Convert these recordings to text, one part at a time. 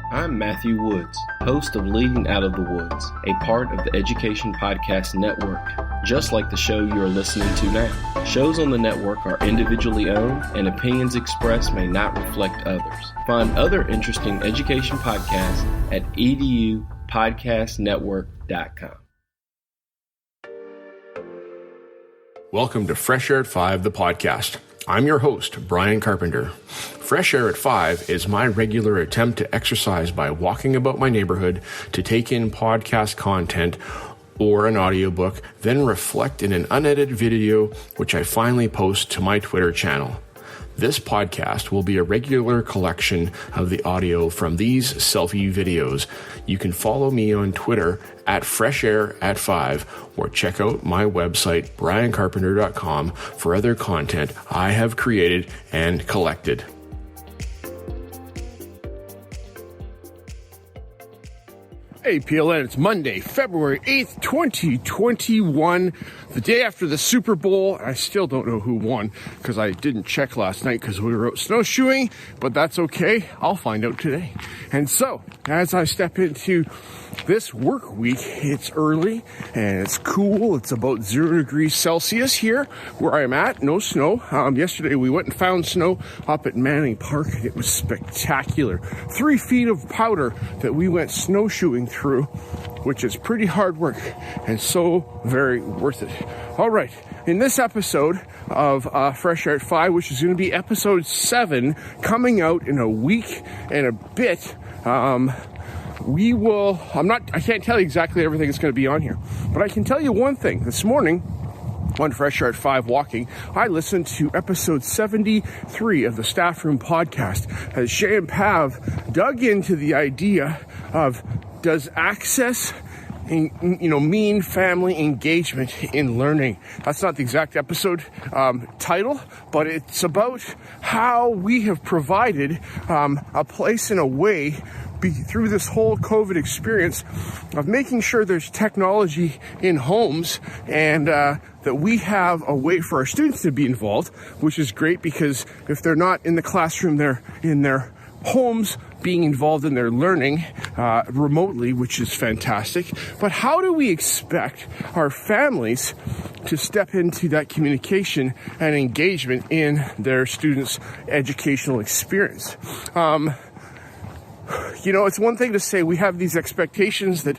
I'm Matthew Woods, host of Leading Out of the Woods, a part of the Education Podcast Network, just like the show you are listening to now. Shows on the network are individually owned, and opinions expressed may not reflect others. Find other interesting education podcasts at edupodcastnetwork.com. Welcome to Fresh Air at 5, the podcast. I'm your host, Bryon Carpenter. Fresh Air at 5 is my regular attempt to exercise by walking about my neighborhood to take in podcast content or an audiobook, then reflect in an unedited video, which I finally post to my Twitter channel. This podcast will be a regular collection of the audio from these selfie videos. You can follow me on Twitter at FreshAirAtFive or check out my website, BryonCarpenter.com, for other content I have created and collected. Hey PLN, it's Monday, February 8th, 2021, the day after the Super Bowl. I still don't know who won because I didn't check last night because we were out snowshoeing, but that's okay. I'll find out today. And so, as I step into this work week, it's early and it's cool. It's about 0 degrees Celsius here where I'm at. No snow. Yesterday we went and found snow up at Manning Park. It was spectacular. 3 feet of powder that we went snowshoeing through, which is pretty hard work and so very worth it. All right. In this episode of Fresh Air at 5, which is going to be episode 7, coming out in a week and a bit, I can't tell you exactly everything that's going to be on here, but I can tell you one thing. This morning on Fresh Air at 5 Walking, I listened to episode 73 of the Staff Room podcast as Shay and Pav dug into the idea of, does access mean family engagement in learning? That's not the exact episode title, but it's about how we have provided a place and a way through this whole COVID experience of making sure there's technology in homes and that we have a way for our students to be involved, which is great because if they're not in the classroom, they're in their homes being involved in their learning remotely, which is fantastic. But how do we expect our families to step into that communication and engagement in their students' educational experience? It's one thing to say we have these expectations that,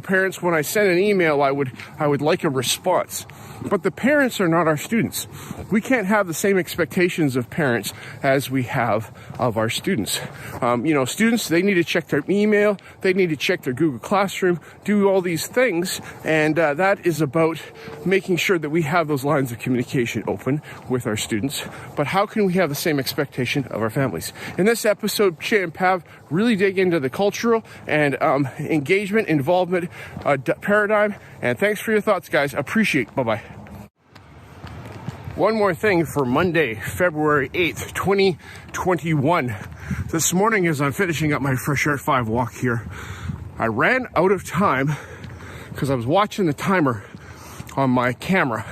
parents, when I send an email, I would like a response. But the parents are not our students. We can't have the same expectations of parents as we have of our students. Students, they need to check their email, they need to check their Google Classroom, do all these things, and that is about making sure that we have those lines of communication open with our students. But how can we have the same expectation of our families? In this episode, Shay and Pav really dig into the cultural and engagement, involvement paradigm. And thanks for your thoughts, guys. Appreciate it. Bye-bye. One more thing for Monday, February 8th, 2021. This morning, as I'm finishing up my Fresh Air at 5 walk here, I ran out of time because I was watching the timer on my camera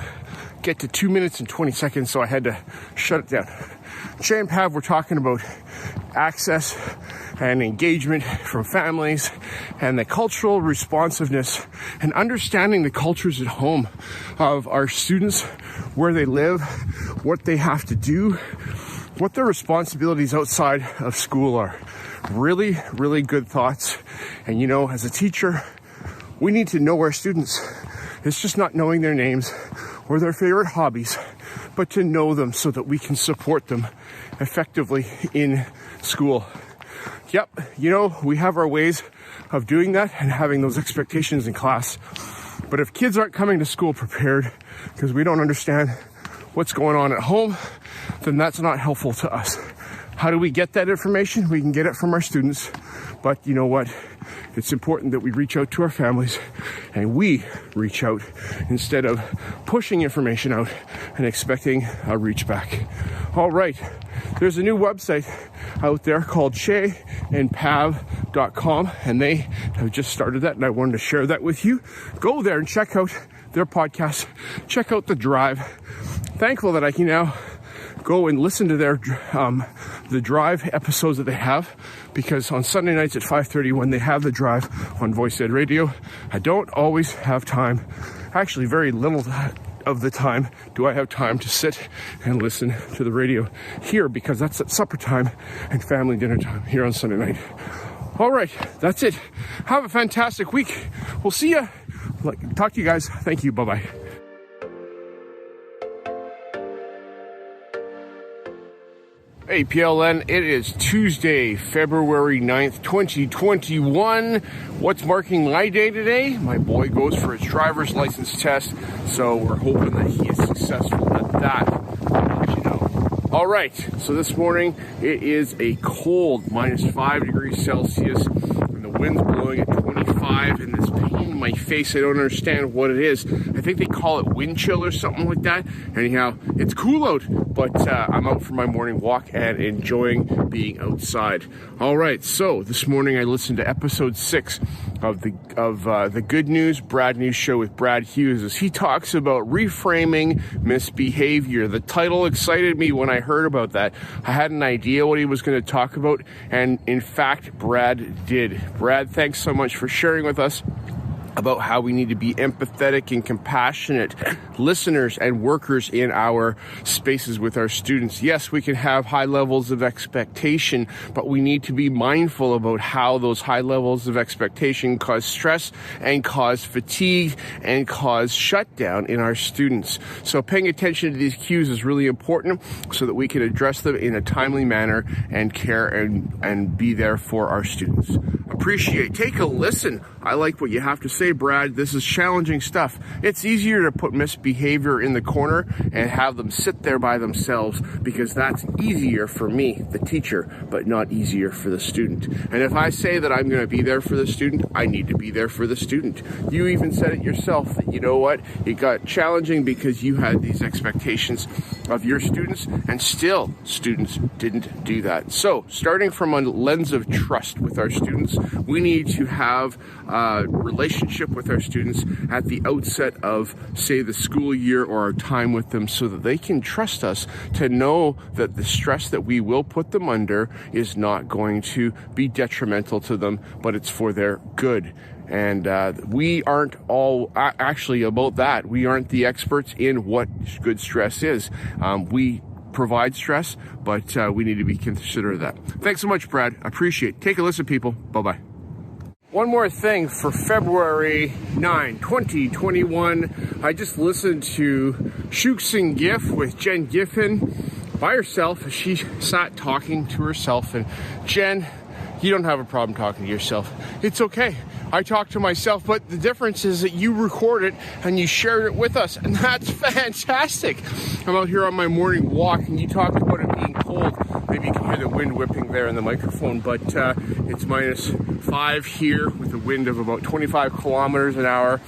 get to 2 minutes and 20 seconds, so I had to shut it down. Shay and Pav were talking about access and engagement from families and the cultural responsiveness and understanding the cultures at home of our students, where they live, what they have to do, what their responsibilities outside of school are. Really, really good thoughts. And as a teacher, we need to know our students. It's just not knowing their names or their favorite hobbies, but to know them so that we can support them effectively in school. Yep, we have our ways of doing that and having those expectations in class. But if kids aren't coming to school prepared because we don't understand what's going on at home, then that's not helpful to us. How do we get that information? We can get it from our students. But you know what? It's important that we reach out to our families and we reach out instead of pushing information out and expecting a reach back. All right. There's a new website out there called shayandpav.com, and they have just started that, and I wanted to share that with you. Go there and check out their podcast. Check out the drive. Thankful that I can now go and listen to their the drive episodes that they have, because on Sunday nights at 5:30 when they have the drive on Voice Ed Radio, I don't always have time. Actually, very little of the time do I have time to sit and listen to the radio here, because that's at supper time and family dinner time here on Sunday night. All right, that's it. Have a fantastic week. We'll see ya. Talk to you guys. Thank you. Bye-bye. Hey, PLN, it is Tuesday, February 9th, 2021. What's marking my day today? My boy goes for his driver's license test, so we're hoping that he is successful at that. I'll let you know. All right, so this morning it is a cold -5 degrees Celsius, and the wind's blowing at 25, and this pain in my face, I don't understand what it is. I think they call it wind chill or something like that. Anyhow, it's cool out, but I'm out for my morning walk and enjoying being outside. All right, so this morning I listened to episode 6 of the Good News, Brad News show with Brad Hughes, as he talks about reframing misbehavior. The title excited me when I heard about that. I had an idea what he was going to talk about, and in fact, Brad did. Brad, thanks so much for sharing with us about how we need to be empathetic and compassionate listeners and workers in our spaces with our students. Yes, we can have high levels of expectation, but we need to be mindful about how those high levels of expectation cause stress and cause fatigue and cause shutdown in our students. So paying attention to these cues is really important so that we can address them in a timely manner and care and be there for our students. Take a listen. I like what you have to say, Brad. This is challenging stuff. It's easier to put misbehavior in the corner and have them sit there by themselves, because that's easier for me, the teacher, but not easier for the student. And if I say that I'm going to be there for the student, I need to be there for the student. You even said it yourself that, you know what, it got challenging because you had these expectations of your students, and still students didn't do that. So starting from a lens of trust with our students, we need to have a relationship with our students at the outset of, say, the school year or our time with them, so that they can trust us to know that the stress that we will put them under is not going to be detrimental to them, but it's for their good. And we aren't all actually about that. We aren't the experts in what good stress is. We provide stress, but we need to be considerate of that. Thanks so much, Brad. I appreciate it. Take a listen, people. Bye-bye. One more thing for February 9, 2021. I just listened to Shooks and Giff with Jen Giffen by herself. She sat talking to herself. And Jen, you don't have a problem talking to yourself. It's okay. I talk to myself, but the difference is that you record it and you shared it with us, and that's fantastic. I'm out here on my morning walk, and you talked about it being cold. Maybe you can hear the wind whipping there in the microphone, but it's -5 here with a wind of about 25 kilometers an hour,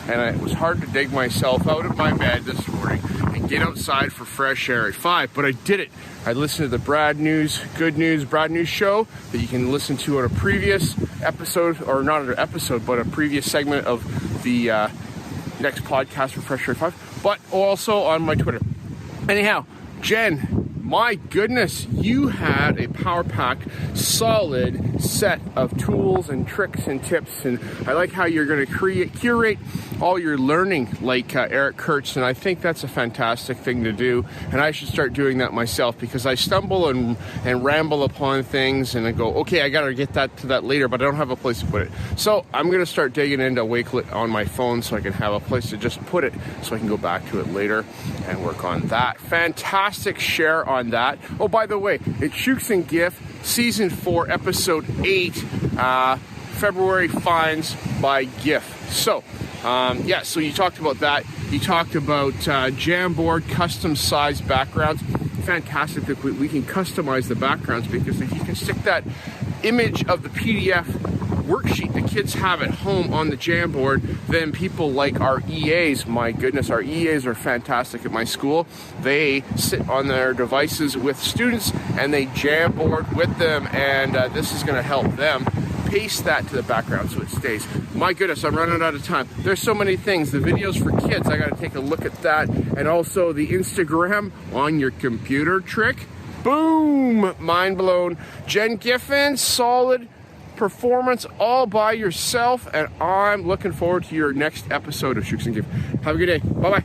and it was hard to dig myself out of my bed this morning and get outside for fresh air at 5, but I did it. I listened to the Brad News, Good News, Brad News show that you can listen to on a previous episode, or not an episode, but a previous segment of the next podcast for FreshAirAtFive, but also on my Twitter. Anyhow, Jen, my goodness, you had a power-packed, solid set of tools and tricks and tips, and I like how you're going to curate all your learning like Eric Kurtz, and I think that's a fantastic thing to do, and I should start doing that myself, because I stumble and ramble upon things, and I go, okay, I got to get to that later, but I don't have a place to put it. So I'm going to start digging into Wakelet on my phone so I can have a place to just put it, so I can go back to it later and work on that. Fantastic share on that. Oh, by the way, it's Shooks and Giff, Season 4, Episode 8, February Finds by Giff. So, so you talked about that. You talked about Jamboard, custom-sized backgrounds. Fantastic that we can customize the backgrounds, because if you can stick that image of the PDF worksheet the kids have at home on the Jamboard, then people like our EAs, my goodness, our EAs are fantastic at my school. They sit on their devices with students and they Jamboard with them, and this is going to help them paste that to the background so it stays. My goodness, I'm running out of time. There's so many things. The videos for kids, I gotta take a look at that. And also the Instagram on your computer trick. Boom, mind blown. Jen Giffen, solid performance all by yourself. And I'm looking forward to your next episode of Shooks and Giff. Have a good day, bye-bye.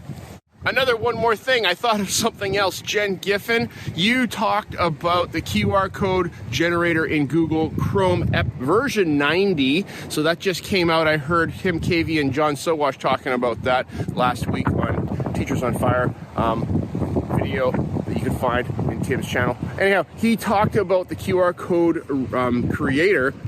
One more thing, I thought of something else. Jen Giffen, you talked about the QR code generator in Google Chrome version 90. So that just came out. I heard Tim Cavey and John Sowash talking about that last week on Teachers on Fire video that you can find in Tim's channel. Anyhow, he talked about the QR code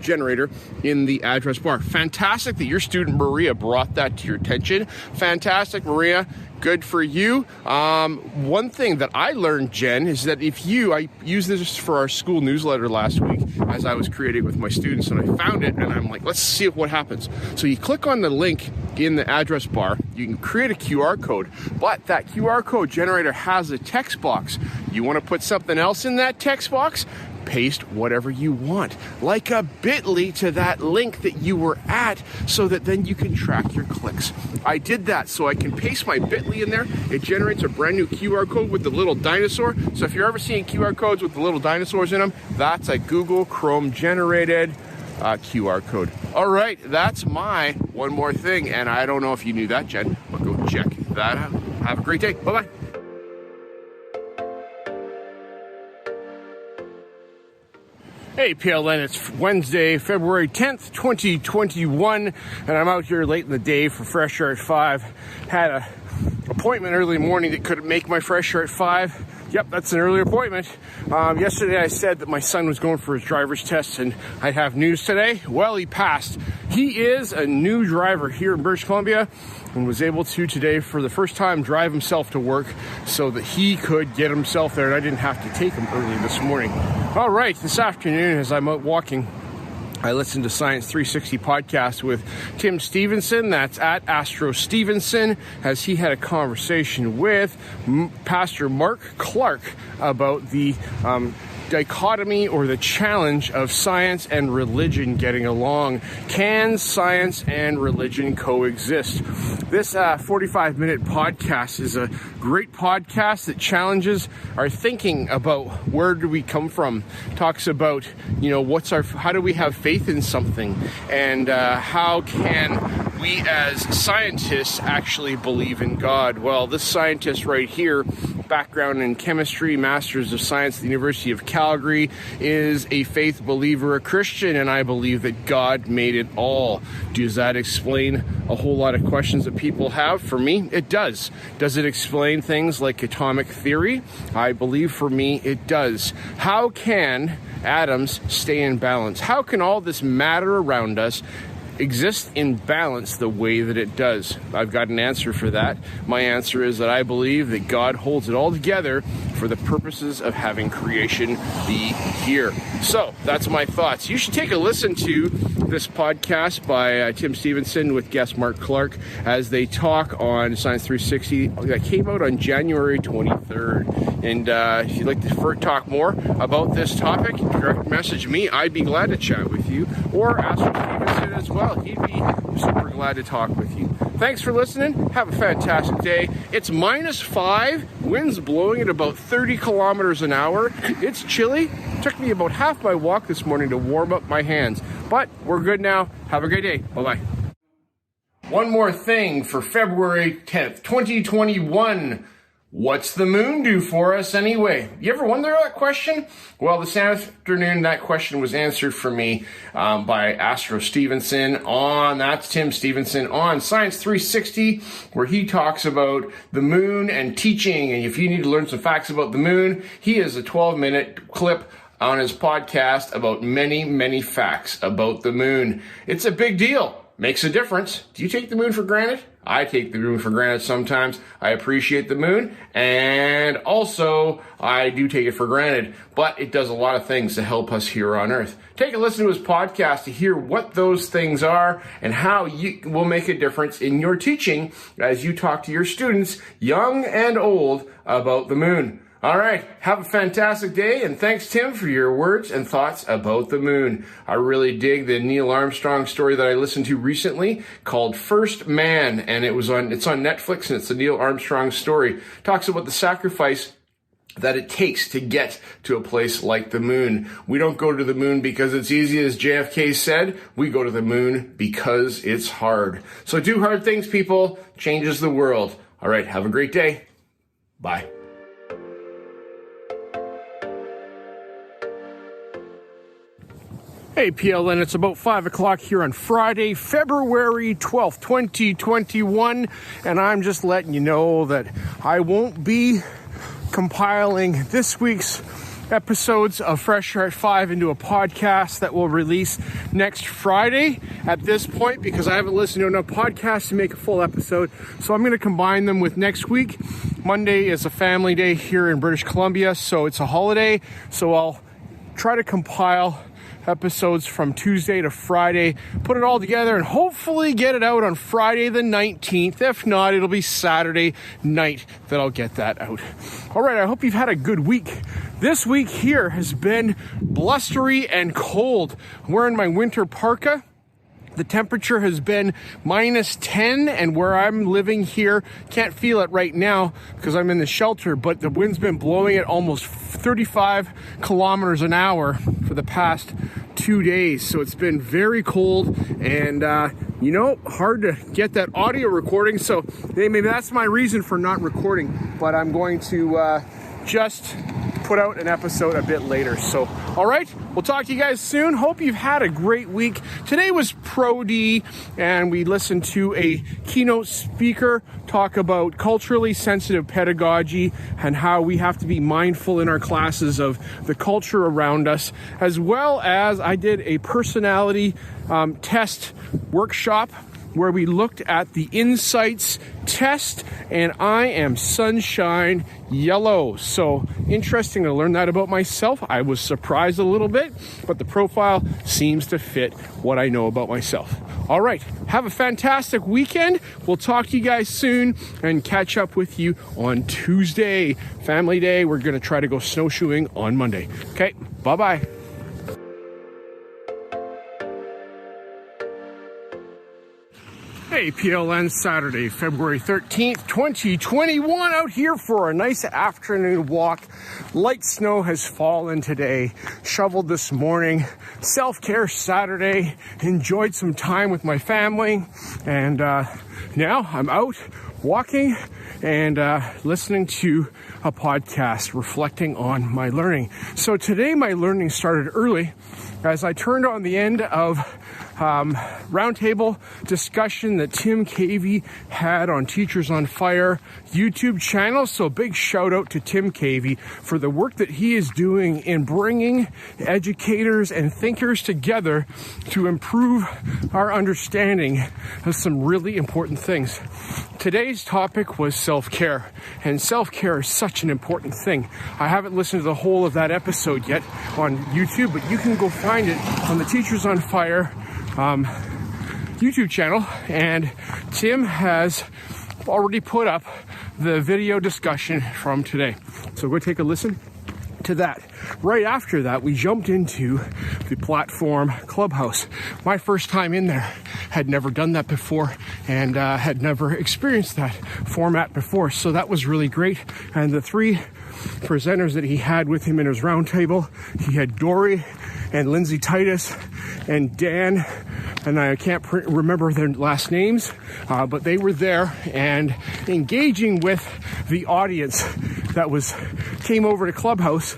generator in the address bar. Fantastic that your student Maria brought that to your attention. Fantastic, Maria. Good for you. One thing that I learned, Jen, is that I used this for our school newsletter last week as I was creating with my students, and I found it, and I'm like, let's see what happens. So you click on the link in the address bar, you can create a QR code, but that QR code generator has a text box. You want to put something else in that text box? Paste whatever you want, like a bit.ly to that link that you were at, so that then you can track your clicks. I did that so I can paste my bit.ly in there. It generates a brand new QR code with the little dinosaur. So if you're ever seeing QR codes with the little dinosaurs in them, that's a Google Chrome generated QR code. All right, that's my one more thing. And I don't know if you knew that, Jen, but go check that out. Have a great day. Bye-bye. Hey PLN, it's Wednesday, February 10th, 2021, and I'm out here late in the day for Fresh Air at 5. Had an appointment early morning that couldn't make my Fresh Air at 5. Yep, that's an early appointment. Yesterday I said that my son was going for his driver's test and I'd have news today. Well, he passed. He is a new driver here in British Columbia and was able to today for the first time drive himself to work so that he could get himself there and I didn't have to take him early this morning. All right, this afternoon as I'm out walking, I listened to Science 360 podcast with Tim Stevenson, that's at Astro Stevenson, as he had a conversation with Pastor Mark Clark about the dichotomy or the challenge of science and religion getting along. Can science and religion coexist? This 45-minute podcast is a great podcast that challenges our thinking about where do we come from. Talks about, how do we have faith in something, and how can we as scientists actually believe in God? Well, this scientist right here, background in chemistry, Masters of Science at the University of Calgary, is a faith believer, a Christian, and I believe that God made it all. Does that explain a whole lot of questions that people have? For me, it does. Does it explain things like atomic theory? I believe for me it does. How can atoms stay in balance? How can all this matter around us exist in balance the way that it does? I've got an answer for that. My answer is that I believe that God holds it all together for the purposes of having creation be here. So that's my thoughts. You should take a listen to this podcast by Tim Stevenson with guest Mark Clark as they talk on Science 360 that came out on January 23rd. And if you'd like to talk more about this topic, direct message me. I'd be glad to chat with you, or ask Stevenson as well. He'd be super glad to talk with you. Thanks for listening. Have a fantastic day. It's -5, winds blowing at about 30 kilometers an hour. It's chilly. Took me about half my walk this morning to warm up my hands, but we're good now. Have a great day. Bye-bye. One more thing for February 10th, 2021. What's the moon do for us anyway? You ever wonder that question? Well, this afternoon, that question was answered for me by Astro Stevenson that's Tim Stevenson on Science 360, where he talks about the moon and teaching. And if you need to learn some facts about the moon, he has a 12-minute clip on his podcast about many, many facts about the moon. It's a big deal. Makes a difference. Do you take the moon for granted? I take the moon for granted sometimes. I appreciate the moon, and also I do take it for granted, but it does a lot of things to help us here on Earth. Take a listen to his podcast to hear what those things are and how you will make a difference in your teaching as you talk to your students, young and old, about the moon. All right, have a fantastic day, and thanks, Tim, for your words and thoughts about the moon. I really dig the Neil Armstrong story that I listened to recently called First Man, and it's on Netflix, and it's the Neil Armstrong story. It talks about the sacrifice that it takes to get to a place like the moon. We don't go to the moon because it's easy, as JFK said. We go to the moon because it's hard. So do hard things, people. Changes the world. All right, have a great day. Bye. Hey, PLN, it's about 5 o'clock here on Friday, February 12th, 2021, and I'm just letting you know that I won't be compiling this week's episodes of Fresh Air at 5 into a podcast that will release next Friday at this point, because I haven't listened to enough podcasts to make a full episode, so I'm going to combine them with next week. Monday is a family day here in British Columbia, so it's a holiday, so I'll try to compile episodes from Tuesday to Friday, put it all together, and hopefully get it out on Friday the 19th. If not, it'll be Saturday night that I'll get that out. All right, I hope you've had a good week. This week here has been blustery and cold. I'm wearing my winter parka. The temperature has been minus 10, and where I'm living here, can't feel it right now because I'm in the shelter, but the wind's been blowing at almost 35 kilometers an hour for the past 2 days. So it's been very cold and, hard to get that audio recording. So maybe that's my reason for not recording, but I'm going to just put out an episode a bit later. So, all right, we'll talk to you guys soon. Hope you've had a great week. Today was Pro D, and we listened to a keynote speaker talk about culturally sensitive pedagogy and how we have to be mindful in our classes of the culture around us, as well as I did a personality test workshop where we looked at the Insights test, and I am sunshine yellow. So interesting to learn that about myself. I was surprised a little bit, but the profile seems to fit what I know about myself. All right, have a fantastic weekend. We'll talk to you guys soon and catch up with you on Tuesday, Family Day. We're going to try to go snowshoeing on Monday. Okay, bye-bye. Hey, PLN, Saturday, February 13th, 2021, out here for a nice afternoon walk. Light snow has fallen today, shoveled this morning, self-care Saturday, enjoyed some time with my family, and now I'm out walking and listening to a podcast reflecting on my learning. So today my learning started early as I turned on the end of roundtable discussion that Tim Cavey had on Teachers on Fire YouTube channel. So big shout out to Tim Cavey for the work that he is doing in bringing educators and thinkers together to improve our understanding of some really important things. Today's topic was self-care, and self-care is such an important thing. I haven't listened to the whole of that episode yet on YouTube, but you can go find it on the Teachers on Fire YouTube channel, and Tim has already put up the video discussion from today. So go take a listen to that. Right after that, we jumped into the platform Clubhouse. My first time in there, had never done that before, and had never experienced that format before. So that was really great. And the three presenters that he had with him in his roundtable, he had Dory and Lindsay Titus and Dan, and I can't remember their last names, but they were there and engaging with the audience that came over to Clubhouse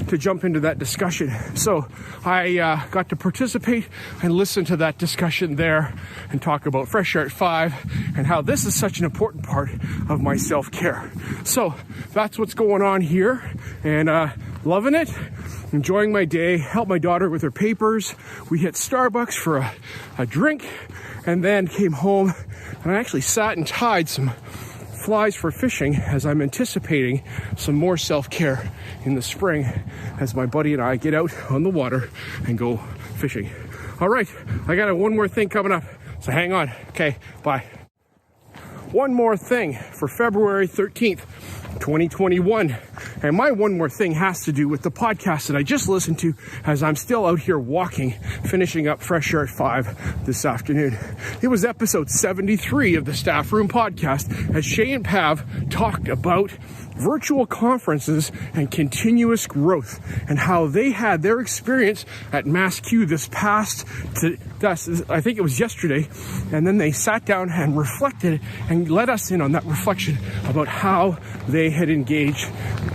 to jump into that discussion. So I got to participate and listen to that discussion there and talk about Fresh Air at 5 and how this is such an important part of my self-care. So that's what's going on here, and loving it. Enjoying my day, helped my daughter with her papers. We hit Starbucks for a drink, and then came home, and I actually sat and tied some flies for fishing as I'm anticipating some more self-care in the spring as my buddy and I get out on the water and go fishing. All right, I got one more thing coming up, so hang on. Okay, bye. One more thing for February 13th. 2021. And my one more thing has to do with the podcast that I just listened to as I'm still out here walking, finishing up Fresh Air at 5 this afternoon. It was episode 73 of the Staff Room Podcast as Shay and Pav talked about virtual conferences and continuous growth and how they had their experience at MassQ this past, I think it was yesterday, and then they sat down and reflected and let us in on that reflection about how they had engaged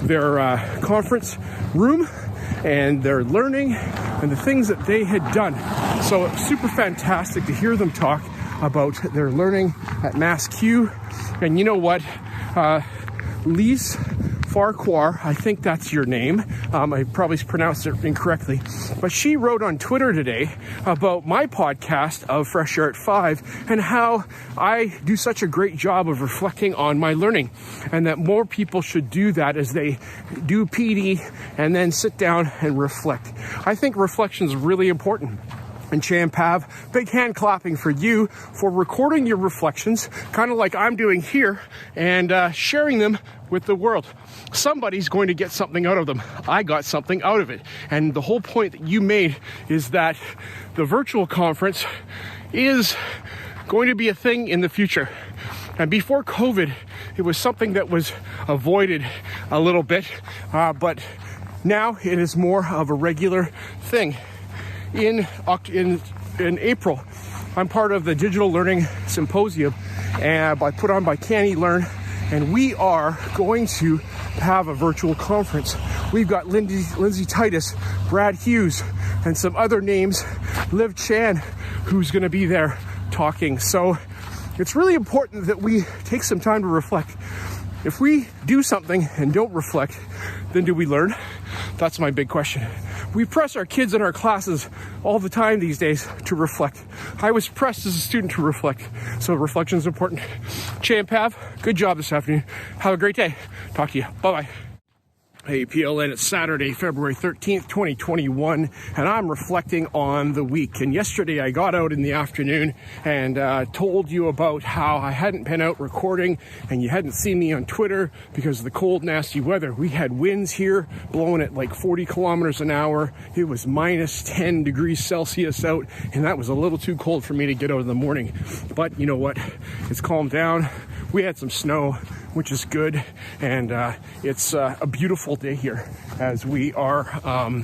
their conference room and their learning and the things that they had done. So it was super fantastic to hear them talk about their learning at MassQ. And you know what? Lise Farquhar, I think that's your name. I probably pronounced it incorrectly. But she wrote on Twitter today about my podcast of Fresh Air at 5 and how I do such a great job of reflecting on my learning, and that more people should do that as they do PD and then sit down and reflect. I think reflection is really important. And Shay and Pav, big hand clapping for you for recording your reflections, kind of like I'm doing here, and sharing them with the world. Somebody's going to get something out of them. I got something out of it. And the whole point that you made is that the virtual conference is going to be a thing in the future. And before COVID, it was something that was avoided a little bit, but now it is more of a regular thing. In April, I'm part of the Digital Learning Symposium put on by Canny Learn, and we are going to have a virtual conference. We've got Lindsay Titus, Brad Hughes, and some other names, Liv Chan, who's going to be there talking. So it's really important that we take some time to reflect. If we do something and don't reflect, then do we learn? That's my big question. We press our kids in our classes all the time these days to reflect. I was pressed as a student to reflect, so reflection is important. Shay and Pav, good job this afternoon. Have a great day. Talk to you. Bye-bye. Hey, PLN, it's Saturday, February 13th, 2021, and I'm reflecting on the week. And yesterday I got out in the afternoon and told you about how I hadn't been out recording and you hadn't seen me on Twitter because of the cold, nasty weather. We had winds here blowing at like 40 kilometers an hour. It was minus 10 degrees Celsius out, and that was a little too cold for me to get out in the morning. But you know what? It's calmed down. We had some snow, which is good, and it's a beautiful day here as we are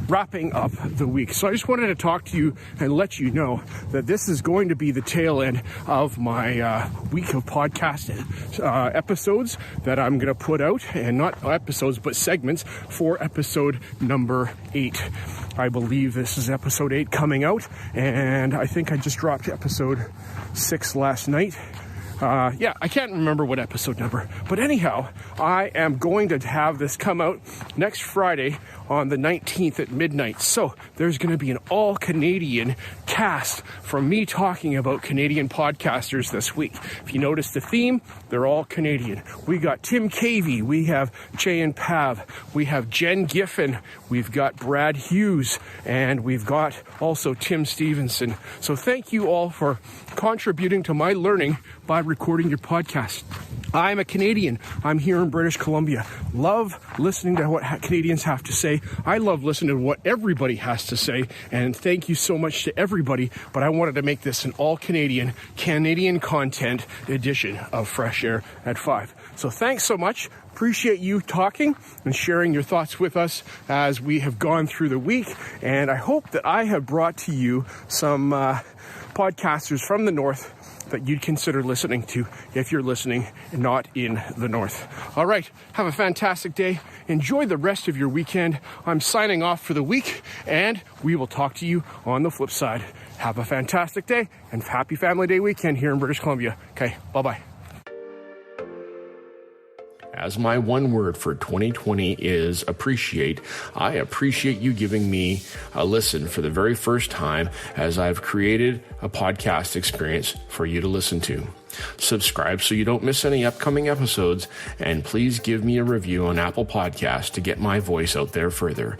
wrapping up the week. So I just wanted to talk to you and let you know that this is going to be the tail end of my week of podcast episodes that I'm going to put out, and not episodes, but segments for episode number 8. I believe this is episode 8 coming out, and I think I just dropped episode 6 last night. I can't remember what episode number, but anyhow, I am going to have this come out next Friday on the 19th at midnight. So there's going to be an all Canadian cast from me talking about Canadian podcasters this week. If you notice the theme, they're all Canadian. We got Tim Cavey, we have Shay and Pav, we have Jen Giffen, we've got Brad Hughes, and we've got also Tim Stevenson. So thank you all for contributing to my learning by recording your podcast. I'm a Canadian. I'm here in British Columbia. Love listening to what Canadians have to say. I love listening to what everybody has to say. And thank you so much to everybody. But I wanted to make this an all Canadian content edition of Fresh Air at 5. So thanks so much. Appreciate you talking and sharing your thoughts with us as we have gone through the week. And I hope that I have brought to you some podcasters from the North that you'd consider listening to if you're listening and not in the North. All right, have a fantastic day. Enjoy the rest of your weekend. I'm signing off for the week, and we will talk to you on the flip side. Have a fantastic day, and happy Family Day weekend here in British Columbia. Okay, bye-bye. As my one word for 2020 is appreciate, I appreciate you giving me a listen for the very first time as I've created a podcast experience for you to listen to. Subscribe so you don't miss any upcoming episodes, and please give me a review on Apple Podcasts to get my voice out there further.